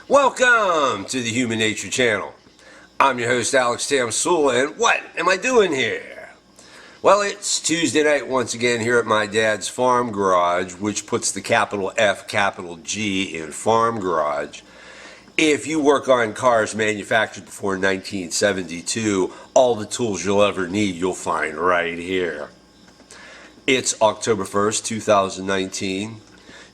Welcome to the Human Nature Channel. I'm your host, Alex Tamsula, and what am I doing here? Well, it's Tuesday night once again here at my dad's farm garage, which puts the capital F, capital G in farm garage. If you work on cars manufactured before 1972, all the tools you'll ever need you'll find right here. It's October 1st, 2019.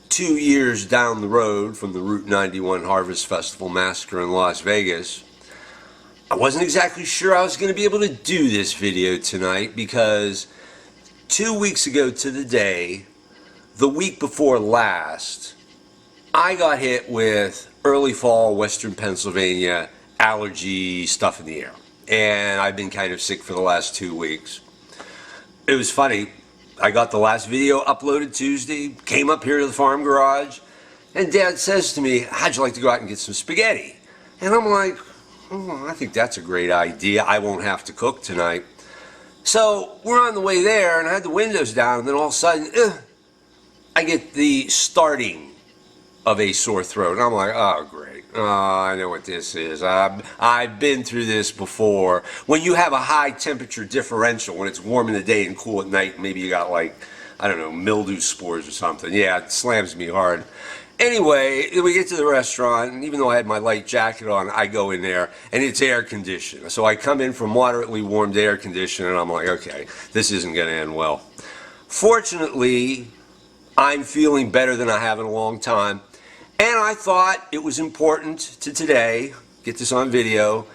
2 years down the road from the Route 91 Harvest Festival Massacre in Las Vegas. I wasn't exactly sure I was going to be able to do this video tonight because 2 weeks ago to the day, the week before last, I got hit with early fall Western Pennsylvania allergy stuff in the air. And I've been kind of sick for the last 2 weeks. It was funny. I got the last video uploaded Tuesday, came up here to the farm garage, and Dad says to me, how'd you like to go out and get some spaghetti? And I'm like, oh, I think that's a great idea. I won't have to cook tonight. So we're on the way there, and I had the windows down, and then all of a sudden, I get the starting of a sore throat. And I'm like, oh, great. Oh, I know what this is. I've been through this before. When you have a high temperature differential, when it's warm in the day and cool at night, maybe you got like, I don't know, mildew spores or something. Yeah, it slams me hard. Anyway, we get to the restaurant, and even though I had my light jacket on, I go in there, and it's air conditioned. So I come in from moderately warmed air conditioning, and I'm like, okay, this isn't going to end well. Fortunately, I'm feeling better than I have in a long time. And I thought it was important to today, get this on video,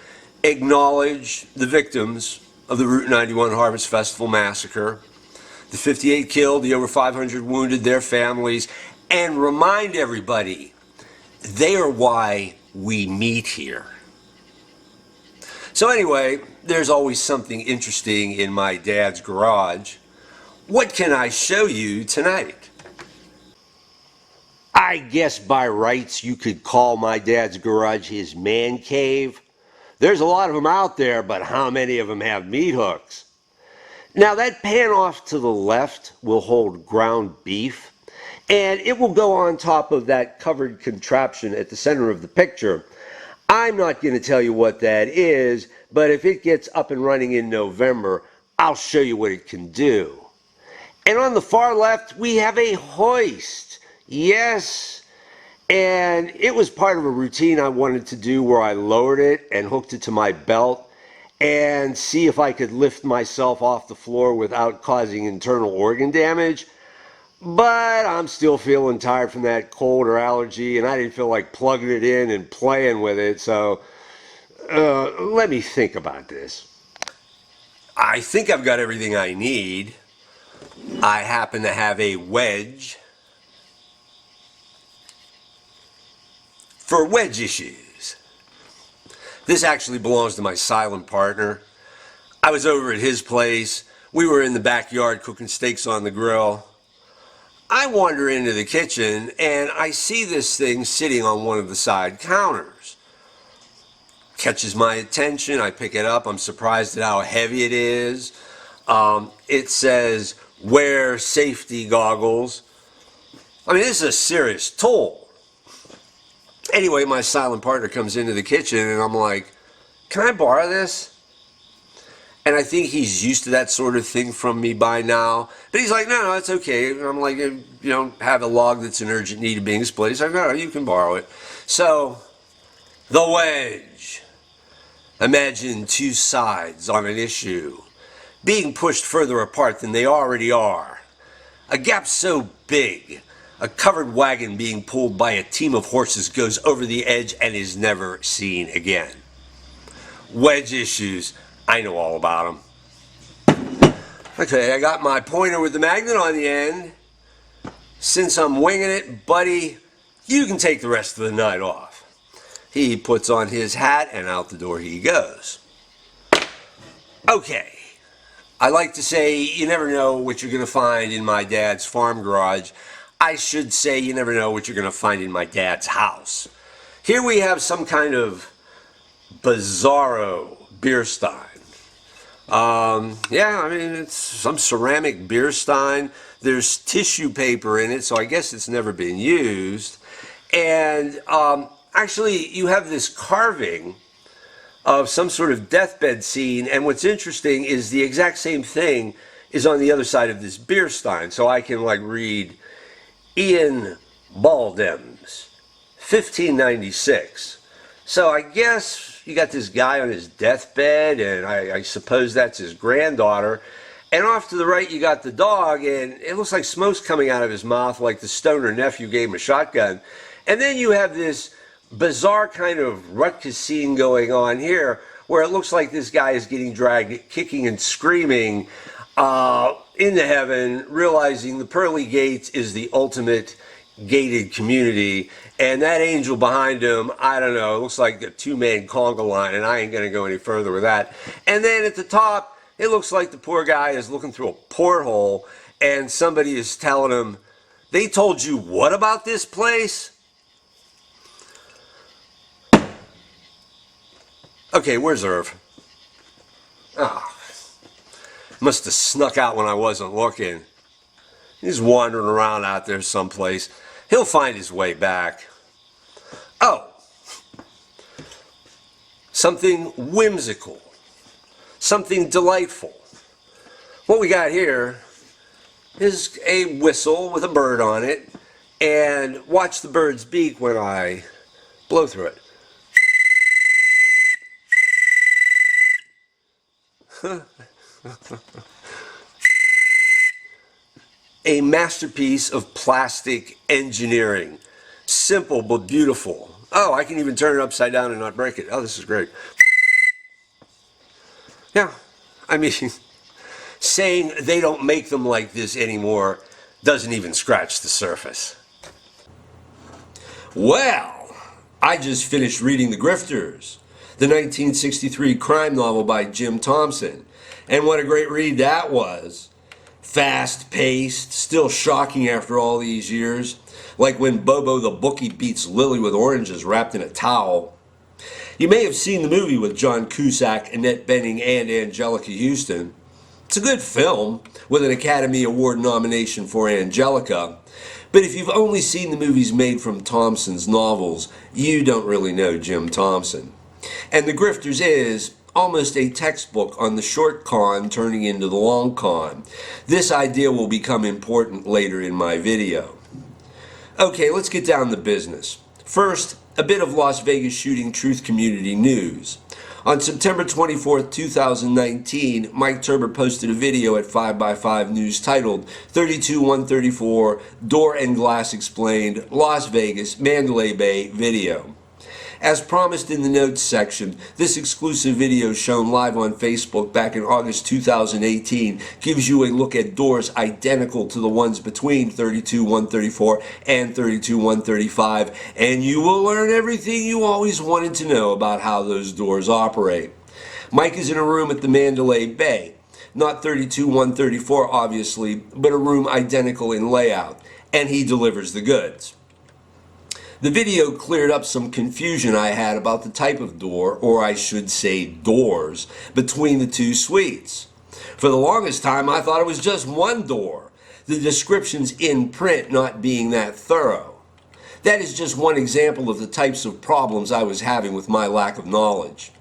acknowledge the victims of the Route 91 Harvest Festival Massacre, the 58 killed, the over 500 wounded, their families, and remind everybody they are why we meet here. So anyway, there's always something interesting in my dad's garage. What can I show you tonight? I guess by rights you could call my dad's garage his man cave. There's a lot of them out there, but how many of them have meat hooks? Now that pan off to the left will hold ground beef, and it will go on top of that covered contraption at the center of the picture. I'm not going to tell you what that is, but if it gets up and running in November, I'll show you what it can do. And on the far left, we have a hoist. Yes, and it was part of a routine I wanted to do where I lowered it and hooked it to my belt and see if I could lift myself off the floor without causing internal organ damage. But I'm still feeling tired from that cold or allergy, and I didn't feel like plugging it in and playing with it, so let me think about this. I think I've got everything I need. I happen to have a wedge for wedge issues. This actually belongs to my silent partner. I was over at his place. We were in the backyard cooking steaks on the grill. I wander into the kitchen and I see this thing sitting on one of the side counters. Catches my attention. I pick it up. I'm surprised at how heavy it is. It says, wear safety goggles. I mean, this is a serious tool. Anyway, my silent partner comes into the kitchen and I'm like, can I borrow this? And I think he's used to that sort of thing from me by now. But he's like, no, it's okay. And I'm like, you don't have a log that's in urgent need of being displayed. He's like, no, you can borrow it. So, the wedge. Imagine two sides on an issue being pushed further apart than they already are. A gap so big, a covered wagon being pulled by a team of horses goes over the edge and is never seen again. Wedge issues, I know all about them. Okay, I got my pointer with the magnet on the end. Since I'm winging it, buddy, you can take the rest of the night off. He puts on his hat and out the door he goes. Okay, I like to say you never know what you're going to find in my dad's farm garage. I should say you never know what you're going to find in my dad's house. Here we have some kind of bizarro beer stein. Yeah, I mean, it's some ceramic beer stein. There's tissue paper in it, so I guess it's never been used. And Actually, you have this carving of some sort of deathbed scene, and what's interesting is the exact same thing is on the other side of this beer stein. So I can like read Ian Baldem's 1596. So I guess you got this guy on his deathbed, and I suppose that's his granddaughter. And off to the right, you got the dog, and it looks like smoke's coming out of his mouth, like the stoner nephew gave him a shotgun. And then you have this bizarre kind of ruckus scene going on here, where it looks like this guy is getting dragged, kicking and screaming into heaven, realizing the pearly gates is the ultimate gated community. And that angel behind him, I don't know, it looks like a two-man conga line, and I ain't going to go any further with that. And then at the top, it looks like the poor guy is looking through a porthole, and somebody is telling him, "They told you what about this place?" Okay, where's Irv? Oh, must have snuck out when I wasn't looking. He's wandering around out there someplace. He'll find his way back. Oh, something whimsical, something delightful. What we got here is a whistle with a bird on it, and watch the bird's beak when I blow through it. A masterpiece of plastic engineering. Simple but beautiful. Oh, I can even turn it upside down and not break it. Oh, this is great. Yeah, I mean, saying they don't make them like this anymore doesn't even scratch the surface. Well, I just finished reading The Grifters, the 1963 crime novel by Jim Thompson. And what a great read that was. Fast-paced, still shocking after all these years. Like when Bobo the bookie beats Lily with oranges wrapped in a towel. You may have seen the movie with John Cusack, Annette Bening, and Angelica Houston. It's a good film, with an Academy Award nomination for Angelica. But if you've only seen the movies made from Thompson's novels, you don't really know Jim Thompson. And The Grifters is almost a textbook on the short con turning into the long con. This idea will become important later in my video. Okay, let's get down to business. First, a bit of Las Vegas shooting truth community news. On September 24, 2019, Mike Turber posted a video at 5x5 News titled 32134 Door and Glass Explained Las Vegas Mandalay Bay Video. As promised in the notes section, this exclusive video shown live on Facebook back in August 2018 gives you a look at doors identical to the ones between 32134 and 32135, and you will learn everything you always wanted to know about how those doors operate. Mike is in a room at the Mandalay Bay, not 32134 obviously, but a room identical in layout, and he delivers the goods. The video cleared up some confusion I had about the type of door, or I should say doors, between the two suites. For the longest time I thought it was just one door, the descriptions in print not being that thorough. That is just one example of the types of problems I was having with my lack of knowledge.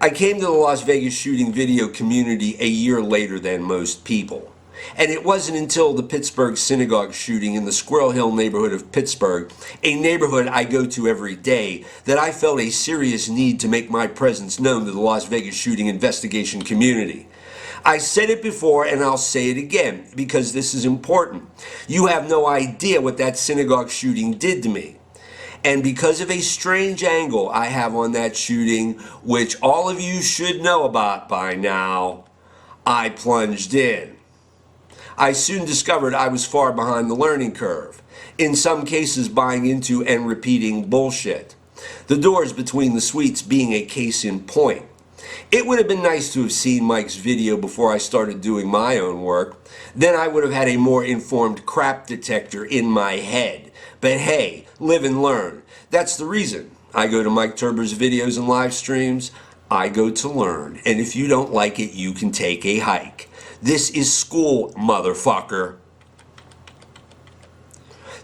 I came to the Las Vegas shooting video community a year later than most people. And it wasn't until the Pittsburgh synagogue shooting in the Squirrel Hill neighborhood of Pittsburgh, a neighborhood I go to every day, that I felt a serious need to make my presence known to the Las Vegas shooting investigation community. I said it before and I'll say it again because this is important. You have no idea what that synagogue shooting did to me. And because of a strange angle I have on that shooting, which all of you should know about by now, I plunged in. I soon discovered I was far behind the learning curve, in some cases buying into and repeating bullshit. The doors between the suites being a case in point. It would have been nice to have seen Mike's video before I started doing my own work. Then I would have had a more informed crap detector in my head. But hey, live and learn. That's the reason I go to Mike Turber's videos and live streams. I go to learn. And if you don't like it, you can take a hike. This is school, motherfucker.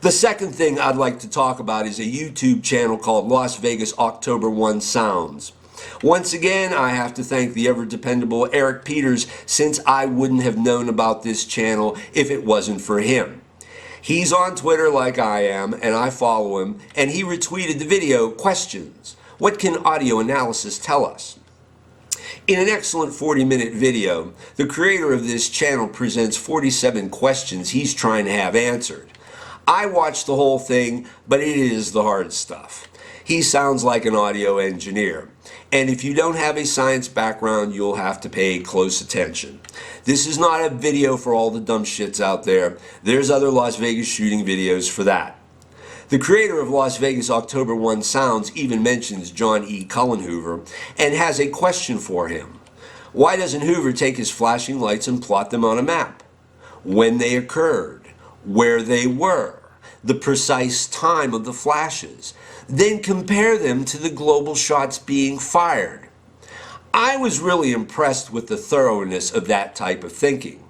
The second thing I'd like to talk about is a YouTube channel called Las Vegas October 1 Sounds. Once again, I have to thank the ever-dependable Eric Peters, since I wouldn't have known about this channel if it wasn't for him. He's on Twitter like I am, and I follow him, and he retweeted the video, Questions. What can audio analysis tell us? In an excellent 40-minute video, the creator of this channel presents 47 questions he's trying to have answered. I watched the whole thing, but it is the hard stuff. He sounds like an audio engineer, and if you don't have a science background, you'll have to pay close attention. This is not a video for all the dumb shits out there. There's other Las Vegas shooting videos for that. The creator of Las Vegas October 1 Sounds even mentions John E. Cullen Hoover and has a question for him. Why doesn't Hoover take his flashing lights and plot them on a map? When they occurred, where they were, the precise time of the flashes, then compare them to the global shots being fired. I was really impressed with the thoroughness of that type of thinking.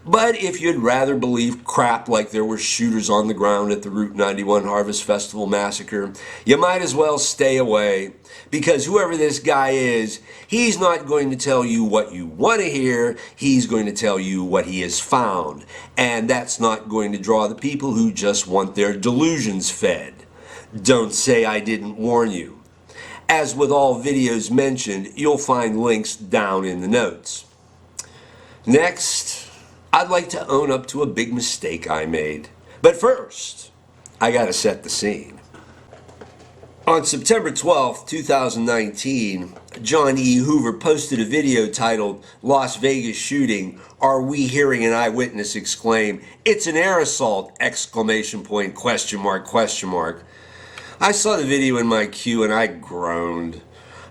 But if you'd rather believe crap like there were shooters on the ground at the Route 91 Harvest Festival massacre, you might as well stay away, because whoever this guy is, he's not going to tell you what you want to hear, he's going to tell you what he has found, and that's not going to draw the people who just want their delusions fed. Don't say I didn't warn you. As with all videos mentioned, you'll find links down in the notes. Next, I'd like to own up to a big mistake I made. But first, I gotta set the scene. On September 12, 2019, John E. Hoover posted a video titled, Las Vegas Shooting, Are We Hearing an Eyewitness Exclaim, It's an Air Assault! Exclamation point, question mark, question mark. I saw the video in my queue and I groaned.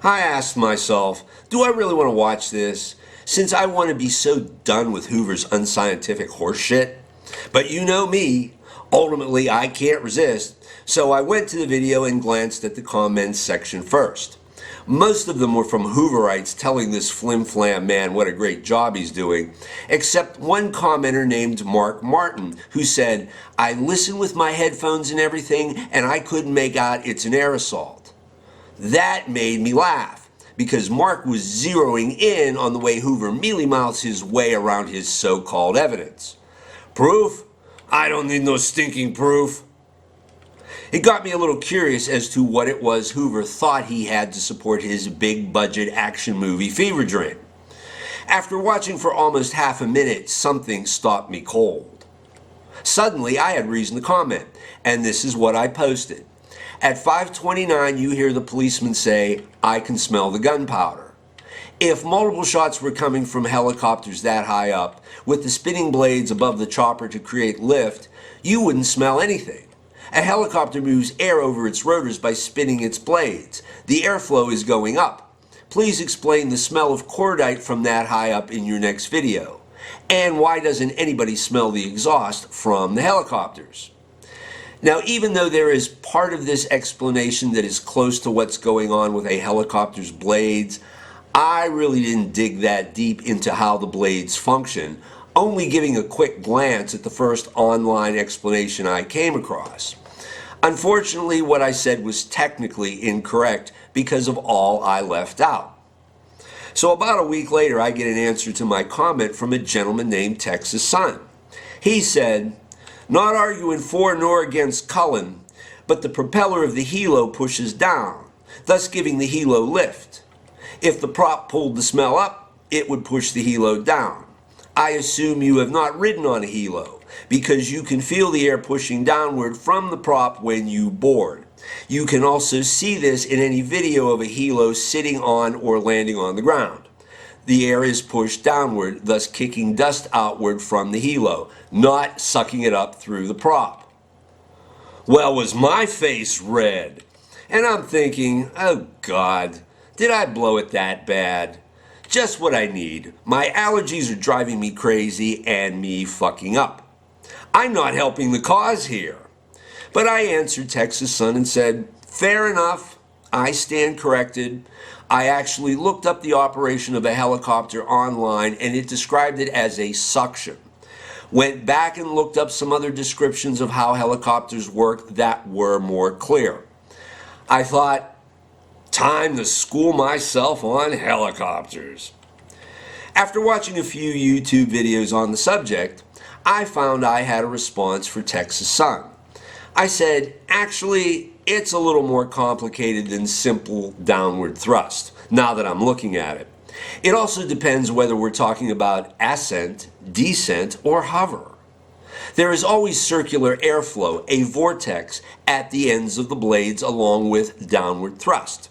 I asked myself, do I really want to watch this? Since I want to be so done with Hoover's unscientific horseshit. But you know me, ultimately I can't resist, so I went to the video and glanced at the comments section first. Most of them were from Hooverites telling this flim-flam man what a great job he's doing, except one commenter named Mark Martin, who said, I listened with my headphones and everything, and I couldn't make out it's an air assault. That made me laugh, because Mark was zeroing in on the way Hoover mealy-mouths his way around his so-called evidence. Proof? I don't need no stinking proof. It got me a little curious as to what it was Hoover thought he had to support his big-budget action movie Fever Dream. After watching for almost half a minute, something stopped me cold. Suddenly, I had reason to comment, and this is what I posted. At 5:29, you hear the policeman say, I can smell the gunpowder. If multiple shots were coming from helicopters that high up, with the spinning blades above the chopper to create lift, you wouldn't smell anything. A helicopter moves air over its rotors by spinning its blades. The airflow is going up. Please explain the smell of cordite from that high up in your next video. And why doesn't anybody smell the exhaust from the helicopters? Now, even though there is part of this explanation that is close to what's going on with a helicopter's blades, I really didn't dig that deep into how the blades function, only giving a quick glance at the first online explanation I came across. Unfortunately, what I said was technically incorrect because of all I left out. So about a week later, I get an answer to my comment from a gentleman named Texas Sun. He said, not arguing for nor against Cullen, but the propeller of the helo pushes down, thus giving the helo lift. If the prop pulled the smell up, it would push the helo down. I assume you have not ridden on a helo, because you can feel the air pushing downward from the prop when you board. You can also see this in any video of a helo sitting on or landing on the ground. The air is pushed downward, thus kicking dust outward from the helo, not sucking it up through the prop. Well, was my face red? And I'm thinking, oh God, did I blow it that bad? Just what I need. My allergies are driving me crazy and me fucking up. I'm not helping the cause here. But I answered Texas Sun and said, fair enough, I stand corrected. I actually looked up the operation of a helicopter online and it described it as a suction. Went back and looked up some other descriptions of how helicopters work that were more clear. I thought, time to school myself on helicopters. After watching a few YouTube videos on the subject, I found I had a response for Texas Sun. I said, actually, it's a little more complicated than simple downward thrust, now that I'm looking at it. It also depends whether we're talking about ascent, descent, or hover. There is always circular airflow, a vortex, at the ends of the blades along with downward thrust.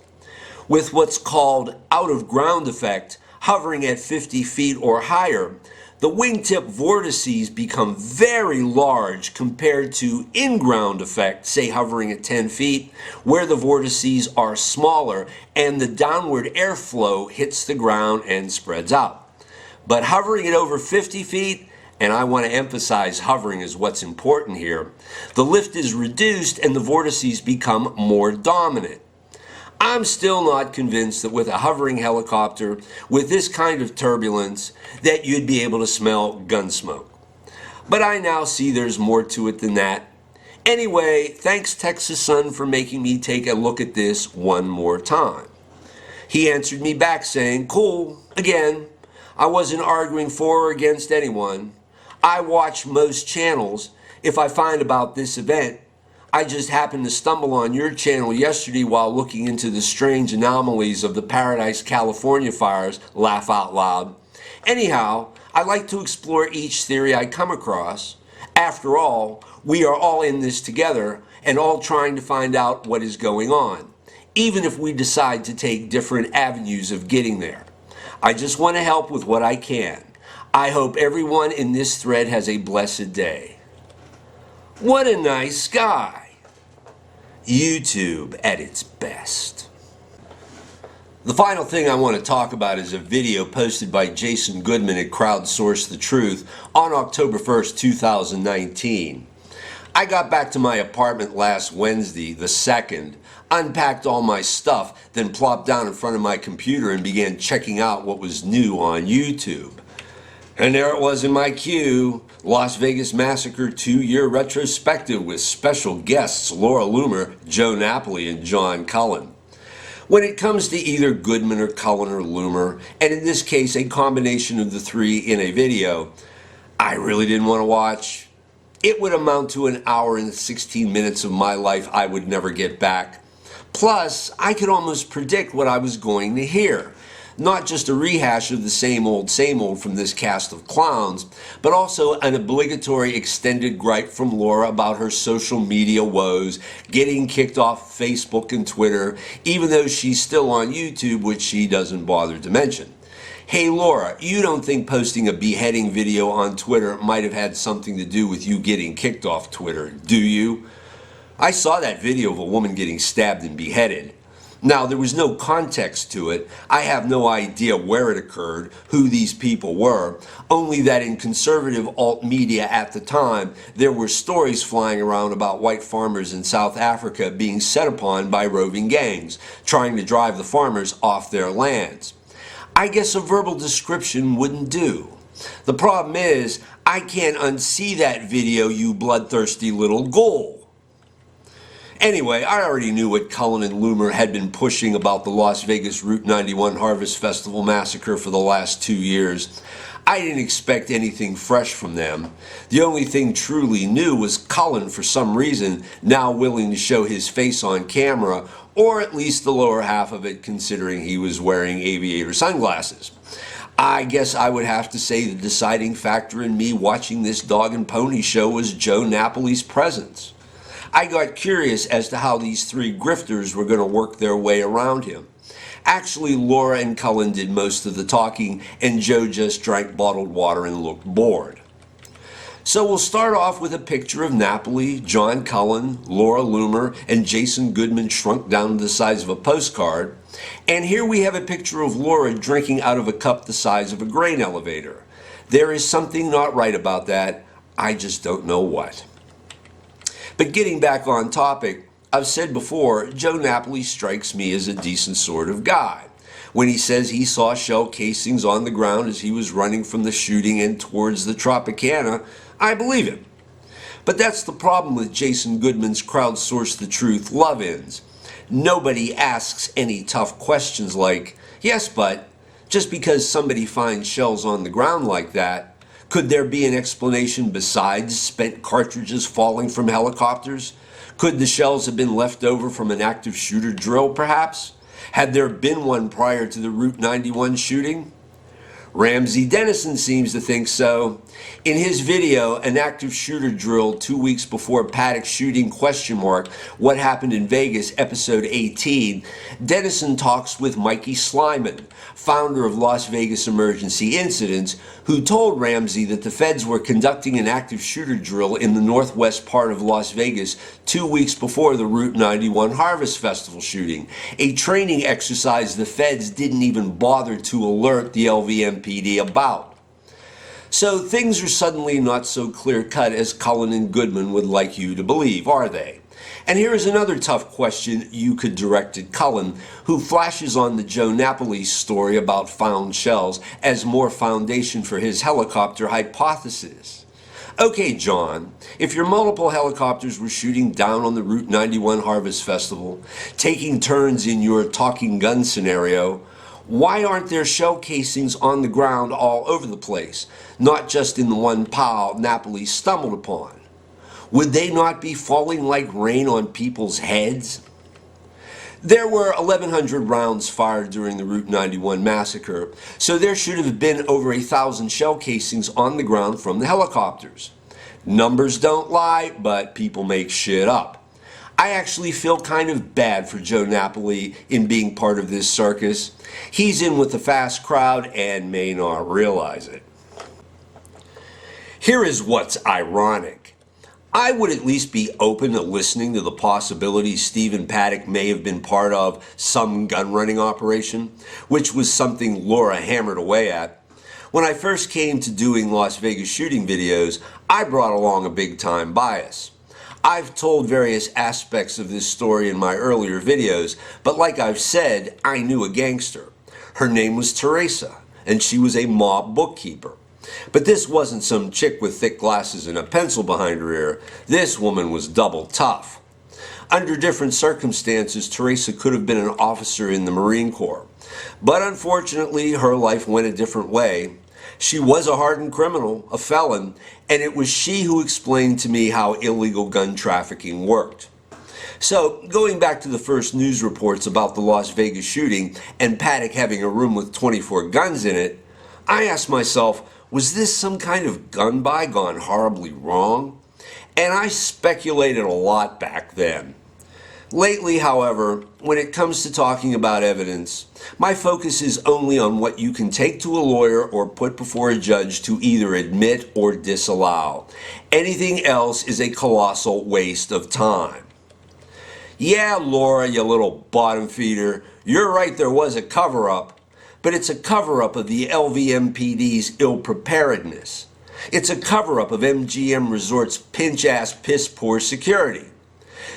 With what's called out-of-ground effect, hovering at 50 feet or higher, the wingtip vortices become very large compared to in-ground effect, say hovering at 10 feet, where the vortices are smaller and the downward airflow hits the ground and spreads out. But hovering at over 50 feet, and I want to emphasize hovering is what's important here, the lift is reduced and the vortices become more dominant. I'm still not convinced that with a hovering helicopter, with this kind of turbulence, that you'd be able to smell gun smoke. But I now see there's more to it than that. Anyway, thanks Texas Sun for making me take a look at this one more time. He answered me back saying, cool, again, I wasn't arguing for or against anyone. I watch most channels. If I find about this event, I just happened to stumble on your channel yesterday while looking into the strange anomalies of the Paradise, California fires, laugh out loud. Anyhow, I like to explore each theory I come across. After all, we are all in this together and all trying to find out what is going on, even if we decide to take different avenues of getting there. I just want to help with what I can. I hope everyone in this thread has a blessed day. What a nice guy. YouTube at its best. The final thing I want to talk about is a video posted by Jason Goodman at Crowdsource the Truth on October 1st, 2019. I got back to my apartment last Wednesday, the 2nd, unpacked all my stuff, then plopped down in front of my computer and began checking out what was new on YouTube. And there it was in my queue, Las Vegas Massacre 2-year retrospective with special guests Laura Loomer, Joe Napoli, and John Cullen. When it comes to either Goodman or Cullen or Loomer, and in this case a combination of the three in a video, I really didn't want to watch. It would amount to an hour and 16 minutes of my life I would never get back. Plus, I could almost predict what I was going to hear. Not just a rehash of the same old from this cast of clowns, but also an obligatory extended gripe from Laura about her social media woes, getting kicked off Facebook and Twitter, even though she's still on YouTube, which she doesn't bother to mention. Hey Laura, you don't think posting a beheading video on Twitter might have had something to do with you getting kicked off Twitter, do you? I saw that video of a woman getting stabbed and beheaded. Now, there was no context to it. I have no idea where it occurred, who these people were, only that in conservative alt media at the time, there were stories flying around about white farmers in South Africa being set upon by roving gangs, trying to drive the farmers off their lands. I guess a verbal description wouldn't do. The problem is, I can't unsee that video, you bloodthirsty little ghoul. Anyway, I already knew what Cullen and Loomer had been pushing about the Las Vegas Route 91 Harvest Festival Massacre for the last 2 years. I didn't expect anything fresh from them. The only thing truly new was Cullen, for some reason, now willing to show his face on camera, or at least the lower half of it, considering he was wearing aviator sunglasses. I guess I would have to say the deciding factor in me watching this dog and pony show was Joe Napoli's presence. I got curious as to how these three grifters were going to work their way around him. Actually, Laura and Cullen did most of the talking, and Joe just drank bottled water and looked bored. So we'll start off with a picture of Napoli, John Cullen, Laura Loomer, and Jason Goodman shrunk down to the size of a postcard. And here we have a picture of Laura drinking out of a cup the size of a grain elevator. There is something not right about that. I just don't know what. But getting back on topic, I've said before, Joe Napoli strikes me as a decent sort of guy. when he says he saw shell casings on the ground as he was running from the shooting and towards the Tropicana, I believe him. But that's the problem with Jason Goodman's crowdsource the truth love-ins. Nobody asks any tough questions like, yes, but just because somebody finds shells on the ground like that, could there be an explanation besides spent cartridges falling from helicopters? Could the shells have been left over from an active shooter drill, perhaps? Had there been one prior to the Route 91 shooting? Ramsey Dennison seems to think so. In his video, An Active Shooter Drill 2 weeks before Paddock shooting What Happened in Vegas, episode 18, Dennison talks with Mikey Slyman, founder of Las Vegas Emergency Incidents, who told Ramsey that the feds were conducting an active shooter drill in the northwest part of Las Vegas 2 weeks before the Route 91 Harvest Festival shooting, a training exercise the feds didn't even bother to alert the LVMPD about. So things are suddenly not so clear-cut as Cullen and Goodman would like you to believe, are they? And here is another tough question you could direct at Cullen, who flashes on the Joe Napoli story about found shells as more foundation for his helicopter hypothesis. Okay, John, if your multiple helicopters were shooting down on the Route 91 Harvest Festival, taking turns in your talking gun scenario, why aren't there shell casings on the ground all over the place, not just in the one pile Napoli stumbled upon? Would they not be falling like rain on people's heads? There were 1,100 rounds fired during the Route 91 massacre, so there should have been over 1,000 shell casings on the ground from the helicopters. Numbers don't lie, but people make shit up. I actually feel kind of bad for Joe Napoli in being part of this circus. He's in with the fast crowd and may not realize it. Here is what's ironic. I would at least be open to listening to the possibility Stephen Paddock may have been part of some gun running operation, which was something Laura hammered away at. When I first came to doing Las Vegas shooting videos, I brought along a big-time bias. I've told various aspects of this story in my earlier videos, but like I've said, I knew a gangster. Her name was Teresa, and she was a mob bookkeeper. But this wasn't some chick with thick glasses and a pencil behind her ear. This woman was double tough. Under different circumstances, Teresa could have been an officer in the Marine Corps. But unfortunately, her life went a different way. She was a hardened criminal, a felon, and it was she who explained to me how illegal gun trafficking worked. So, going back to the first news reports about the Las Vegas shooting and Paddock having a room with 24 guns in it, I asked myself, was this some kind of gun buy gone horribly wrong? And I speculated a lot back then. Lately, however, when it comes to talking about evidence, my focus is only on what you can take to a lawyer or put before a judge to either admit or disallow. Anything else is a colossal waste of time. Yeah, Laura, you little bottom feeder, you're right, there was a cover-up, but it's a cover-up of the LVMPD's ill-preparedness. It's a cover-up of MGM Resort's pinch-ass, piss-poor security.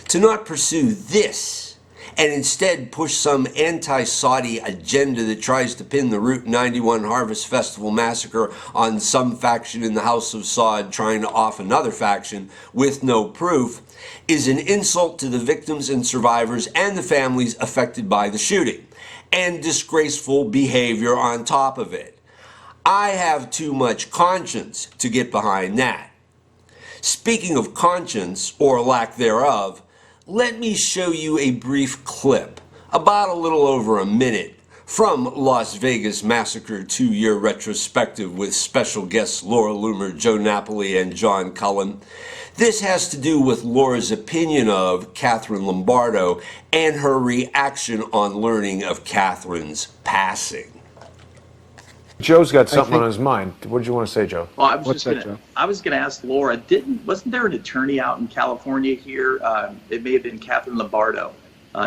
To not pursue this and instead push some anti-Saudi agenda that tries to pin the Route 91 Harvest Festival massacre on some faction in the House of Saud trying to off another faction with no proof is an insult to the victims and survivors and the families affected by the shooting, and disgraceful behavior on top of it. I have too much conscience to get behind that. Speaking of conscience, or lack thereof, let me show you a brief clip, about a little over a minute, from Las Vegas Massacre 2-year retrospective with special guests Laura Loomer, Joe Napoli, and John Cullen. This has to do with Laura's opinion of Catherine Lombardo and her reaction on learning of Catherine's passing. Joe's got something on his mind. What did you want to say, Joe? Well, I was gonna ask Laura. Wasn't there an attorney out in California here? It may have been Catherine Lombardo,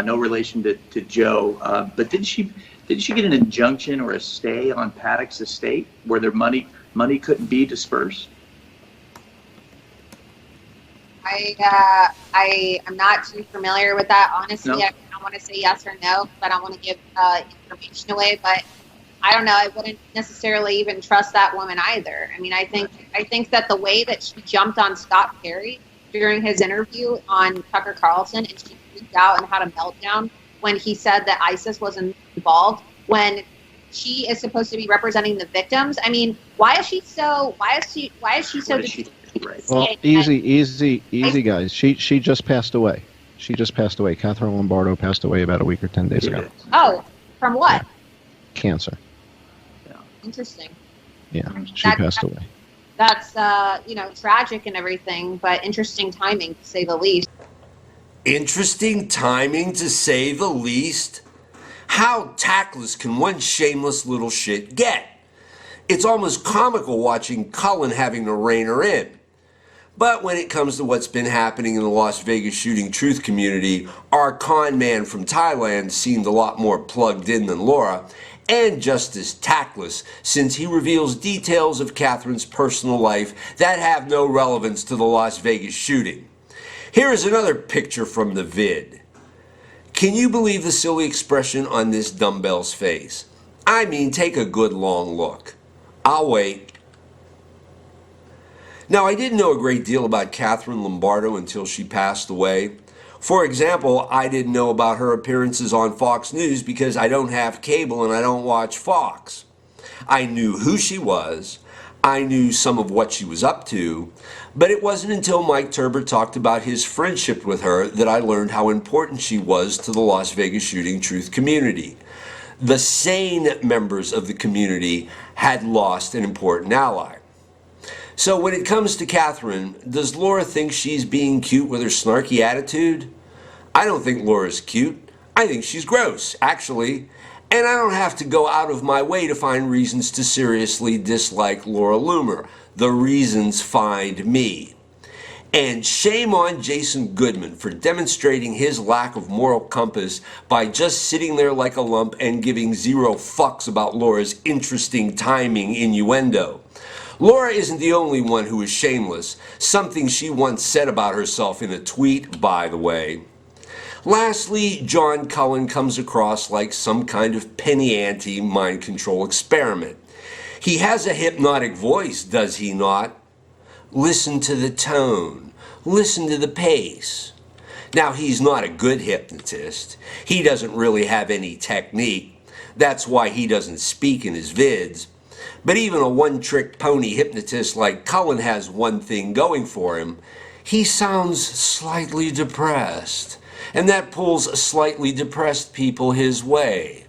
no relation to Joe. But didn't she get an injunction or a stay on Paddock's estate where their money couldn't be dispersed? I am not too familiar with that. Honestly, No. I can I want to say yes or no, but I don't want to give information away. But I don't know. I wouldn't necessarily even trust that woman either. I mean, I think that the way that she jumped on Scott Perry during his interview on Tucker Carlson, and she freaked out and had a meltdown when he said that ISIS wasn't involved, when she is supposed to be representing the victims. I mean, why is she so? Right. Well, easy, guys. She just passed away. She just passed away. Catherine Lombardo passed away about a week or 10 days ago. Oh, from what? Cancer. Interesting. Yeah, she passed away. That's tragic and everything, but interesting timing to say the least. Interesting timing, to say the least. How tactless can one shameless little shit get? It's almost comical watching Cullen having to rein her in. But when it comes to what's been happening in the Las Vegas shooting truth community, our con man from Thailand seemed a lot more plugged in than Laura, and just as tactless, since he reveals details of Catherine's personal life that have no relevance to the Las Vegas shooting. Here is another picture from the vid. Can you believe the silly expression on this dumbbell's face? I mean, take a good long look. I'll wait. Now, I didn't know a great deal about Catherine Lombardo until she passed away. For example, I didn't know about her appearances on Fox News because I don't have cable and I don't watch Fox. I knew who she was. I knew some of what she was up to, but it wasn't until Mike Turber talked about his friendship with her that I learned how important she was to the Las Vegas shooting truth community. The sane members of the community had lost an important ally. So when it comes to Catherine, does Laura think she's being cute with her snarky attitude? I don't think Laura's cute. I think she's gross, actually. And I don't have to go out of my way to find reasons to seriously dislike Laura Loomer. The reasons find me. And shame on Jason Goodman for demonstrating his lack of moral compass by just sitting there like a lump and giving zero fucks about Laura's interesting timing innuendo. Laura isn't the only one who is shameless, something she once said about herself in a tweet, by the way. Lastly, John Cullen comes across like some kind of penny ante mind control experiment. He has a hypnotic voice, does he not? Listen to the tone. Listen to the pace. Now, he's not a good hypnotist. He doesn't really have any technique. That's why he doesn't speak in his vids. But even a one-trick pony hypnotist like Cullen has one thing going for him. He sounds slightly depressed, and that pulls slightly depressed people his way.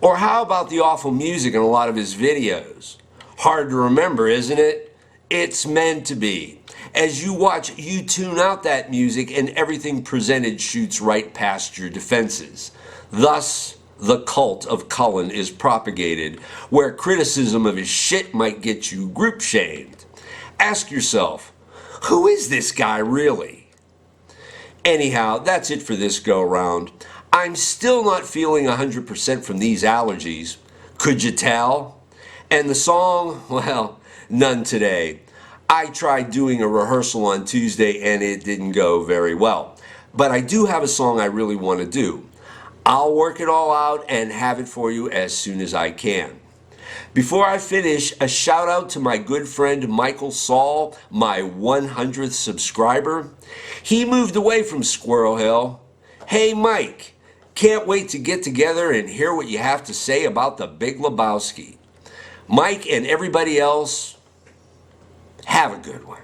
Or how about the awful music in a lot of his videos? Hard to remember, isn't it? It's meant to be. As you watch, you tune out that music and everything presented shoots right past your defenses. Thus, the cult of Cullen is propagated, where criticism of his shit might get you group shamed. Ask yourself, who is this guy really? Anyhow, that's it for this go-round. I'm still not feeling 100% from these allergies. Could you tell? And the song, well, none today. I tried doing a rehearsal on Tuesday and it didn't go very well. But I do have a song I really want to do. I'll work it all out and have it for you as soon as I can. Before I finish, a shout out to my good friend Michael Saul, my 100th subscriber. He moved away from Squirrel Hill. Hey Mike, can't wait to get together and hear what you have to say about the Big Lebowski. Mike and everybody else, have a good one.